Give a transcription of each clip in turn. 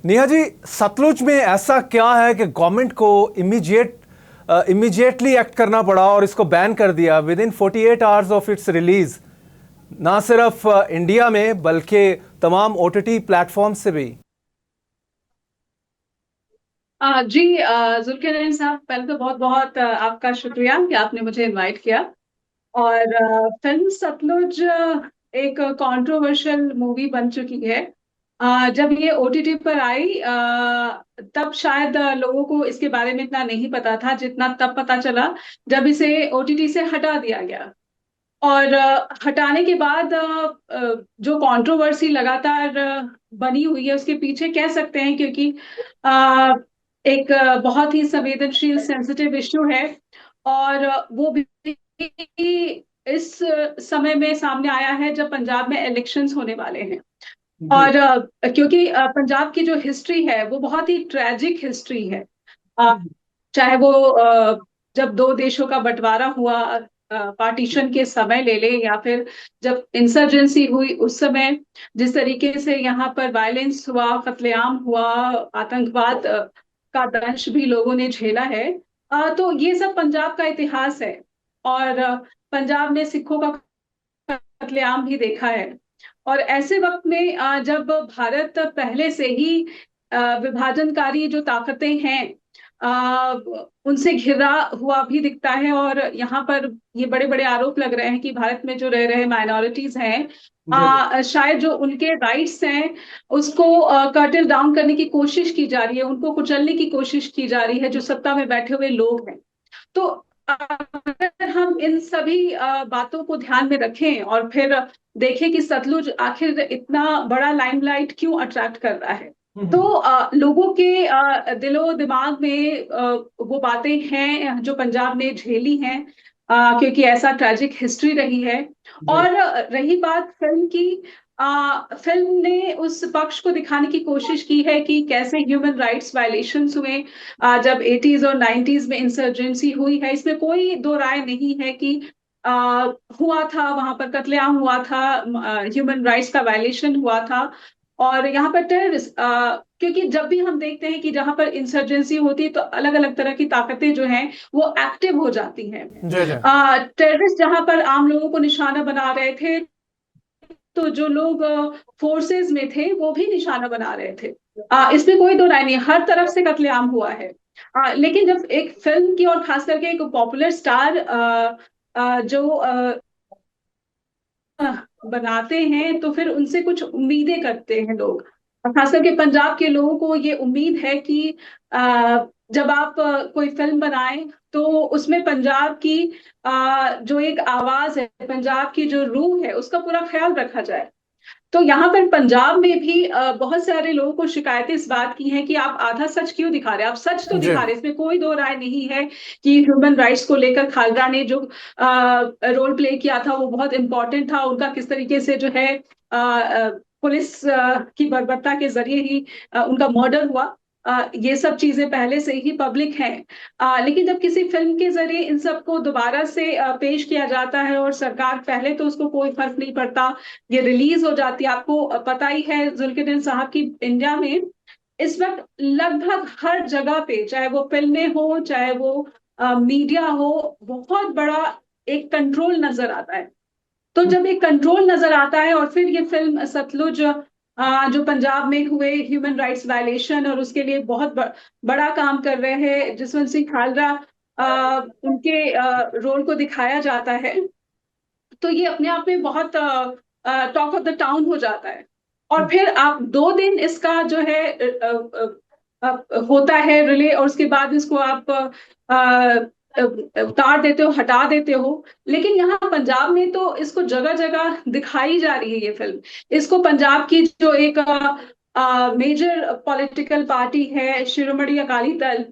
नेहा जी, सतलुज में ऐसा क्या है कि गवर्नमेंट को इमीडिएटली एक्ट करना पड़ा और इसको बैन कर दिया with in 48 hours of its release, ना सिर्फ इंडिया में बल्कि तमाम ओटीटी प्लेटफॉर्म से भी। जी, जुल्किरनैन साहब, पहले तो बहुत बहुत आपका शुक्रिया कि आपने मुझे इनवाइट किया। और फिल्म सतलुज एक कंट्रोवर्शियल मूवी बन चुकी है। जब ये ओटीटी पर आई, तब शायद लोगों को इसके बारे में इतना नहीं पता था जितना तब पता चला जब इसे ओटीटी से हटा दिया गया। और हटाने के बाद जो कंट्रोवर्सी लगातार बनी हुई है उसके पीछे कह सकते हैं, क्योंकि अ, एक बहुत ही संवेदनशील सेंसिटिव इश्यू है। और वो भी इस समय में सामने आया है जब पंजाब में इलेक्शंस होने वाले हैं। जी। और क्योंकि पंजाब की जो हिस्ट्री है वो बहुत ही ट्रेजिक हिस्ट्री है। अ, चाहे वो जब दो देशों का बंटवारा हुआ, पार्टीशन के समय ले ले, या फिर जब इंसर्जेंसी हुई उस समय जिस तरीके से यहाँ पर वायलेंस हुआ, कत्लेआम हुआ, आतंकवाद का दंश भी लोगों ने झेला है। तो ये सब पंजाब का इतिहास है। और पंजाब ने सिखों का कत्लेआम भी देखा है। और ऐसे वक्त में जब भारत पहले से ही विभाजनकारी जो ताकतें हैं अ, उनसे घिरा हुआ भी दिखता है। और यहाँ पर ये बड़े बड़े आरोप लग रहे हैं कि भारत में जो रह रहे माइनॉरिटीज हैं, जी। जी। शायद जो उनके राइट्स हैं उसको कर्टल डाउन करने की कोशिश की जा रही है, उनको कुचलने की कोशिश की जा रही है जो सत्ता में बैठे हुए लोग हैं। तो अगर हम इन सभी बातों को ध्यान में रखें और फिर देखें कि सतलुज आखिर इतना बड़ा लाइमलाइट क्यों अट्रैक्ट कर रहा है, तो लोगों के दिलो दिमाग में वो बातें हैं जो पंजाब ने झेली हैं, क्योंकि ऐसा ट्रैजिक हिस्ट्री रही है। जी। और रही बात फिल्म की, फिल्म ने उस पक्ष को दिखाने की कोशिश की है कि कैसे ह्यूमन राइट्स वायलेशंस हुए जब 80s और 90s में इंसर्जेंसी हुई है। इसमें कोई दो राय नहीं है कि आ, हुआ था, वहां पर कत्लेआम हुआ था, ह्यूमन राइट्स का वायलेशन हुआ था। और यहाँ पर टेररिस्ट, क्योंकि जब भी हम देखते हैं कि जहां पर इंसर्जेंसी होती है तो अलग अलग तरह की ताकतें जो हैं वो एक्टिव हो जाती हैं। जी। जी। टेररिस्ट जहां पर आम लोगों को निशाना बना रहे थे, तो जो लोग फोर्सेस में थे वो भी निशाना बना रहे थे। इसमें कोई दो राय नहीं, हर तरफ से कत्लेआम हुआ है। लेकिन जब एक फिल्म की, और खास करके एक पॉपुलर स्टार जो बनाते हैं, तो फिर उनसे कुछ उम्मीदें करते हैं लोग। और खास करके पंजाब के लोगों को ये उम्मीद है कि जब आप कोई फिल्म बनाएं तो उसमें पंजाब की जो एक आवाज है, पंजाब की जो रूह है, उसका पूरा ख्याल रखा जाए। तो यहाँ पर पंजाब में भी बहुत सारे लोगों को शिकायतें इस बात की हैं कि आप आधा सच क्यों दिखा रहे हैं। आप सच तो जी। दिखा रहे हैं, इसमें कोई दो राय नहीं है कि ह्यूमन राइट्स को लेकर खालदा ने जो रोल प्ले किया था वो बहुत इंपॉर्टेंट था। उनका किस तरीके से जो है पुलिस की बर्बरता के जरिए ही उनका मर्डर हुआ, ये सब चीजें पहले से ही पब्लिक हैं। लेकिन जब किसी फिल्म के जरिए इन सबको दोबारा से पेश किया जाता है, और सरकार पहले तो उसको कोई फर्क नहीं पड़ता, ये रिलीज हो जाती है। आपको पता ही है जुल्किरनैन साहब की इंडिया में इस वक्त लगभग हर जगह पे, चाहे वो फिल्में हो चाहे वो मीडिया हो, बहुत बड़ा एक कंट्रोल नजर आता है। तो जब एक कंट्रोल नजर आता है और फिर ये फिल्म सतलुज जो पंजाब में हुए ह्यूमन राइट्स वायलेशन और उसके लिए बहुत बड़ा काम कर रहे हैं जसवंत सिंह खालरा, उनके रोल को दिखाया जाता है, तो ये अपने आप में बहुत टॉक ऑफ द टाउन हो जाता है। और फिर आप 2 दिन इसका जो है होता है रिले, और उसके बाद इसको आप उतार देते हो, हटा देते हो। लेकिन यहाँ पंजाब में तो इसको जगह जगह दिखाई जा रही है ये फिल्म। इसको पंजाब की जो एक मेजर पॉलिटिकल पार्टी है, शिरोमणि अकाली दल,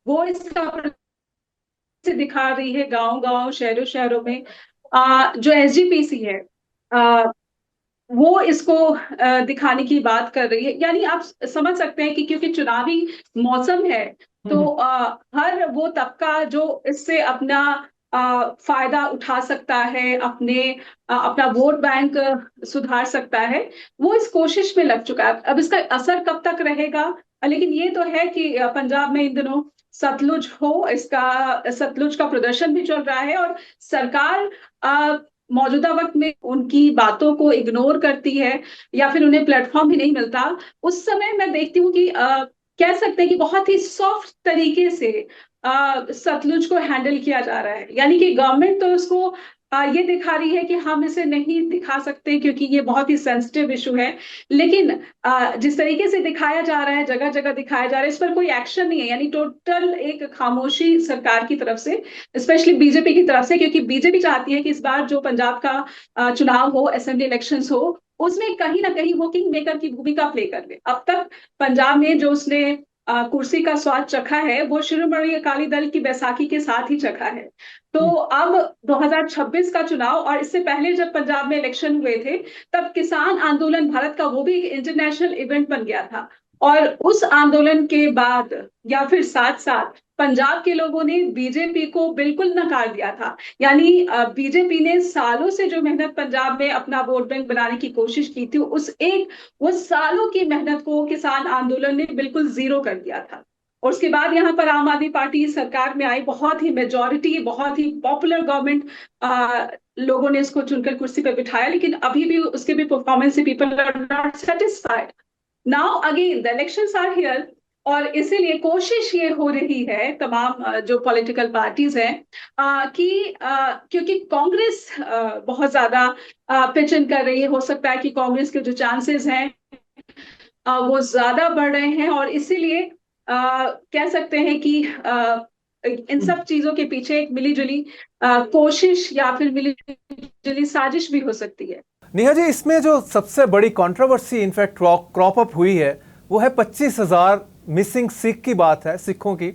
वो इसका से दिखा रही है गांव गांव, शहरों शहरों में। जो एसजीपीसी है, आ, वो इसको दिखाने की बात कर रही है। यानी आप समझ सकते हैं कि क्योंकि चुनावी मौसम है, तो हर वो तबका जो इससे अपना फायदा उठा सकता है, अपना वोट बैंक सुधार सकता है, वो इस कोशिश में लग चुका है। अब इसका असर कब तक रहेगा, लेकिन ये तो है कि पंजाब में इन दिनों सतलुज का प्रदर्शन भी चल रहा है, और सरकार मौजूदा वक्त में उनकी बातों को इग्नोर करती है या फिर उन्हें प्लेटफॉर्म ही नहीं मिलता। उस समय मैं देखती हूँ कि कह सकते हैं कि बहुत ही सॉफ्ट तरीके से सतलुज को हैंडल किया जा रहा है। यानी कि गवर्नमेंट तो उसको ये दिखा रही है कि हम इसे नहीं दिखा सकते क्योंकि ये बहुत ही सेंसिटिव इशू है, लेकिन जिस तरीके से दिखाया जा रहा है, जगह जगह दिखाया जा रहा है, इस पर कोई एक्शन नहीं है। यानी टोटल एक खामोशी सरकार की तरफ से, स्पेशली बीजेपी की तरफ से, क्योंकि बीजेपी चाहती है कि इस बार जो पंजाब का चुनाव हो, असेंबली इलेक्शंस हो, उसमें कहीं ना कहीं वो किंग मेकर की भूमिका प्ले कर ले। अब तक पंजाब में जो उसने कुर्सी का स्वाद चखा है, वो शिरोमणि अकाली दल की बैसाखी के साथ ही चखा है। तो अब 2026 का चुनाव, और इससे पहले जब पंजाब में इलेक्शन हुए थे, तब किसान आंदोलन भारत का वो भी एक इंटरनेशनल इवेंट बन गया था। और उस आंदोलन के बाद या फिर साथ साथ पंजाब के लोगों ने बीजेपी को बिल्कुल नकार दिया था। यानी बीजेपी ने सालों से जो मेहनत पंजाब में अपना वोट बैंक बनाने की कोशिश की थी, वो सालों की मेहनत को किसान आंदोलन ने बिल्कुल जीरो कर दिया था। और उसके बाद यहाँ पर आम आदमी पार्टी सरकार में आई, बहुत ही मेजोरिटी, बहुत ही पॉपुलर गवर्नमेंट, लोगों ने इसको चुनकर कुर्सी पर बिठाया, लेकिन अभी भी उसके भी परफॉर्मेंस से people are not satisfied. Now again the elections are here, और इसीलिए कोशिश ये हो रही है तमाम जो पॉलिटिकल पार्टीज हैं कि क्योंकि कांग्रेस बहुत ज्यादा पिच इन कर रही है, हो सकता है कि कांग्रेस के जो चांसेस हैं वो ज्यादा बढ़ रहे हैं, और इसीलिए कह सकते हैं कि इन सब चीजों के पीछे एक मिलीजुली कोशिश या फिर मिलीजुली साजिश भी हो सकती है। नेहा जी, इसमें जो सबसे बड़ी कंट्रोवर्सी इनफैक्ट क्रॉप अप हुई है, वो है 25,000 मिसिंग सिख की बात है, सिखों की,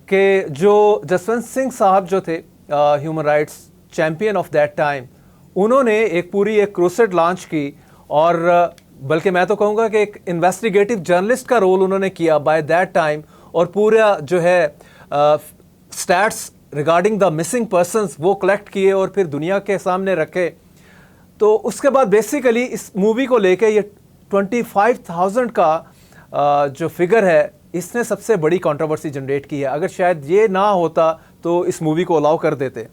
कि जो जसवंत सिंह साहब जो थे human rights champion of that time, उन्होंने एक क्रूसेड लॉन्च की, और बल्कि मैं तो कहूँगा कि एक इन्वेस्टिगेटिव जर्नलिस्ट का रोल उन्होंने किया बाय दैट टाइम, और पूरा जो है stats regarding the missing persons वो कलेक्ट किए और फिर दुनिया के सामने रखे। तो उसके बाद बेसिकली इस मूवी को लेके ये 25,000 का जो फिगर है, इसने सबसे बड़ी कंट्रोवर्सी जनरेट की है। अगर शायद ये ना होता तो इस मूवी को अलाउ कर देते।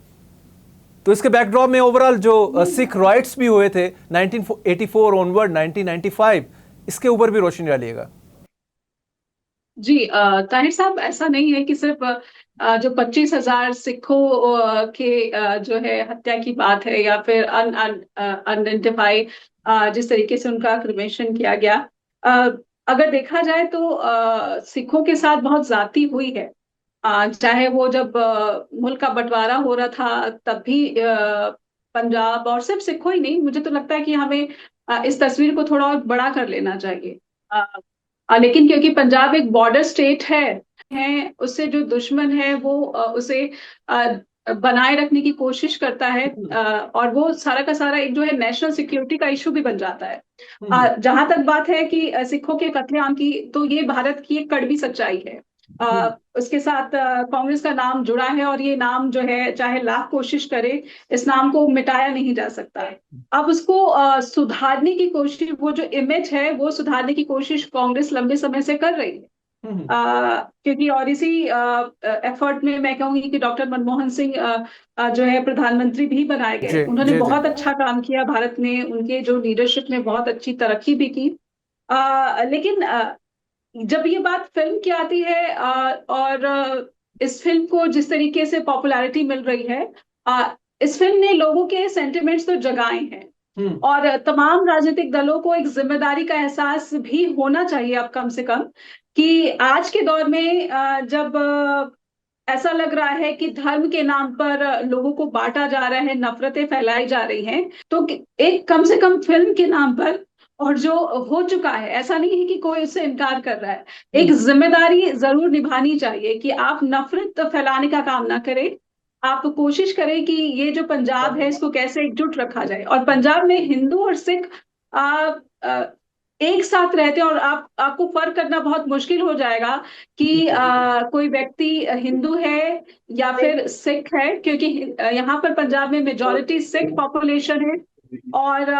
तो इसके बैकड्रॉप में ओवरऑल जो सिख राइट्स भी हुए थे 1984 ऑनवर्ड 1995, इसके ऊपर भी रोशनी डालिएगा। जी ताहिर साहब, ऐसा नहीं है कि सिर्फ जो 25,000 सिखों के जो है हत्या की बात है, या फिर अनआइडेंटिफाई जिस तरीके से उनका क्रिमेशन किया गया। अगर देखा जाए तो सिखों के साथ बहुत ज्यादती हुई है। चाहे वो जब मुल्क का बंटवारा हो रहा था, तब भी पंजाब, और सिर्फ सिखों ही नहीं, मुझे तो लगता है कि हमें इस तस्वीर को थोड़ा और बड़ा कर लेना चाहिए। लेकिन क्योंकि पंजाब एक बॉर्डर स्टेट है, उससे जो दुश्मन है वो उसे बनाए रखने की कोशिश करता है, और वो सारा का सारा एक जो है नेशनल सिक्योरिटी का इशू भी बन जाता है। जहां तक बात है कि सिखों के कत्लेआम की, तो ये भारत की एक कड़वी सच्चाई है। उसके साथ कांग्रेस का नाम जुड़ा है, और ये नाम जो है चाहे लाख कोशिश करे, इस नाम को मिटाया नहीं जा सकता। अब उसको सुधारने की कोशिश, वो जो इमेज है वो सुधारने की कोशिश कांग्रेस लंबे समय से कर रही है। क्योंकि और इसी एफर्ट में मैं कहूंगी कि डॉक्टर मनमोहन सिंह जो है प्रधानमंत्री भी बनाए गए। उन्होंने बहुत अच्छा काम किया, भारत ने उनके जो लीडरशिप में बहुत अच्छी तरक्की भी की। लेकिन जब ये बात फिल्म की आती है, और इस फिल्म को जिस तरीके से पॉपुलैरिटी मिल रही है, इस फिल्म ने लोगों के सेंटिमेंट्स तो जगाए हैं, और तमाम राजनीतिक दलों को एक जिम्मेदारी का एहसास भी होना चाहिए अब कम से कम, कि आज के दौर में जब ऐसा लग रहा है कि धर्म के नाम पर लोगों को बांटा जा रहा है, नफरतें फैलाई जा रही हैं, तो एक कम से कम फिल्म के नाम पर, और जो हो चुका है, ऐसा नहीं है कि कोई उससे इनकार कर रहा है, एक जिम्मेदारी जरूर निभानी चाहिए कि आप नफरत फैलाने का काम ना करें। आप कोशिश करें कि ये जो पंजाब है इसको कैसे एकजुट रखा जाए। और पंजाब में हिंदू और सिख एक साथ रहते हैं, और आपको फर्क करना बहुत मुश्किल हो जाएगा कि कोई व्यक्ति हिंदू है या फिर सिख है, क्योंकि यहाँ पर पंजाब में मेजॉरिटी सिख पॉपुलेशन है। और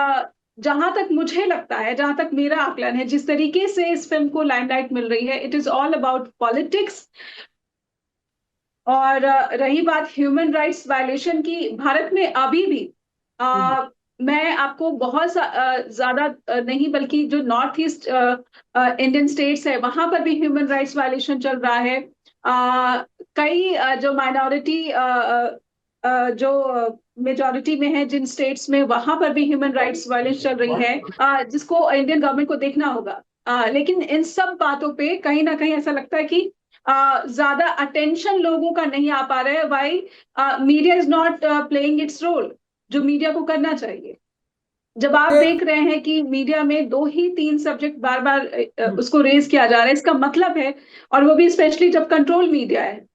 जहां तक मुझे लगता है, जहां तक मेरा आकलन है, जिस तरीके से इस फिल्म को लाइमलाइट मिल रही है, it is all about politics. और रही बात ह्यूमन राइट्स वायलेशन की, भारत में अभी भी मैं आपको बहुत ज्यादा नहीं, बल्कि जो नॉर्थ ईस्ट इंडियन स्टेट्स है वहां पर भी ह्यूमन राइट्स वायलेशन चल रहा है। कई जो माइनॉरिटी जो मेजॉरिटी में है जिन स्टेट्स में, वहां पर भी ह्यूमन राइट्स वायलेशन चल रही है, जिसको इंडियन गवर्नमेंट को देखना होगा। लेकिन इन सब बातों पे कहीं ना कहीं ऐसा लगता है कि ज्यादा अटेंशन लोगों का नहीं आ पा रहा है। Why media is not playing its role, जो मीडिया को करना चाहिए। जब आप देख रहे हैं कि मीडिया में 2 ही 3 सब्जेक्ट बार बार उसको रेज किया जा रहा है, इसका मतलब है, और वो भी स्पेशली जब कंट्रोल मीडिया है,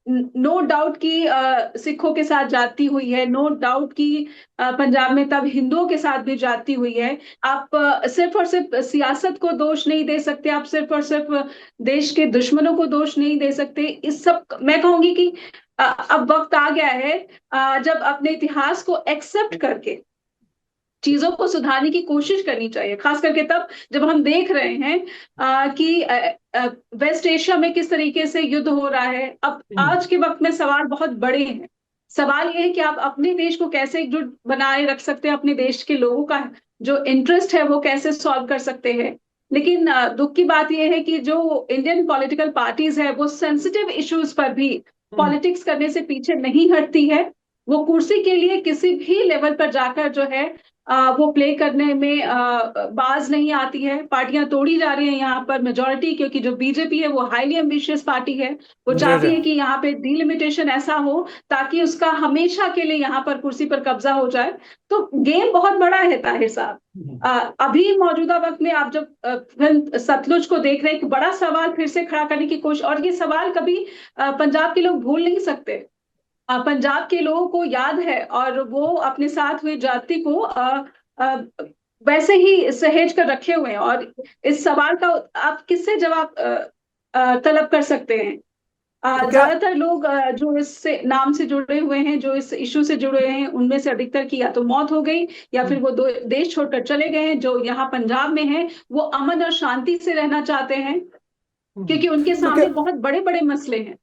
नो डाउट कि सिखों के साथ जाती हुई है, नो डाउट कि पंजाब में तब हिंदुओं के साथ भी जाती हुई है। आप सिर्फ और सिर्फ सियासत को दोष नहीं दे सकते, आप सिर्फ और सिर्फ देश के दुश्मनों को दोष नहीं दे सकते। इस सब मैं कहूंगी कि अब वक्त आ गया है जब अपने इतिहास को एक्सेप्ट करके चीजों को सुधारने की कोशिश करनी चाहिए, खास करके तब जब हम देख रहे हैं कि वेस्ट एशिया में किस तरीके से युद्ध हो रहा है। अब आज के वक्त में सवाल बहुत बड़े हैं। सवाल ये है कि आप अपने देश को कैसे एकजुट बनाए रख सकते हैं, अपने देश के लोगों का जो इंटरेस्ट है वो कैसे सॉल्व कर सकते हैं। लेकिन दुख की बात यह है कि जो इंडियन पॉलिटिकल पार्टीज है वो सेंसिटिव इश्यूज पर भी पॉलिटिक्स करने से पीछे नहीं हटती है। वो कुर्सी के लिए किसी भी लेवल पर जाकर जो है वो प्ले करने में बाज नहीं आती है। पार्टियां तोड़ी जा रही हैं यहाँ पर मेजोरिटी, क्योंकि जो बीजेपी है वो हाईली एम्बिशियस पार्टी है। वो जी चाहती जी। है कि यहाँ पे डिलिमिटेशन ऐसा हो ताकि उसका हमेशा के लिए यहाँ पर कुर्सी पर कब्जा हो जाए। तो गेम बहुत बड़ा है ताहिर साहब। अभी मौजूदा वक्त में आप जब फिल्म सतलुज को देख रहे हैं, एक बड़ा सवाल फिर से खड़ा करने की कोशिश, और ये सवाल कभी पंजाब के लोग भूल नहीं सकते। पंजाब के लोगों को याद है, और वो अपने साथ हुई जाति को अ, वैसे ही सहेज कर रखे हुए हैं। और इस सवाल का आप किससे जवाब तलब कर सकते हैं? तो क्या ज्यादातर लोग जो इस नाम से जुड़े हुए हैं, जो इस इशू से जुड़े हुए हैं, उनमें से अधिकतर की या तो मौत हो गई या फिर वो देश छोड़कर चले गए हैं। जो यहाँ पंजाब में हैं वो अमन और शांति से रहना चाहते हैं, क्योंकि उनके तो क्या सामने बहुत बड़े बड़े मसले हैं।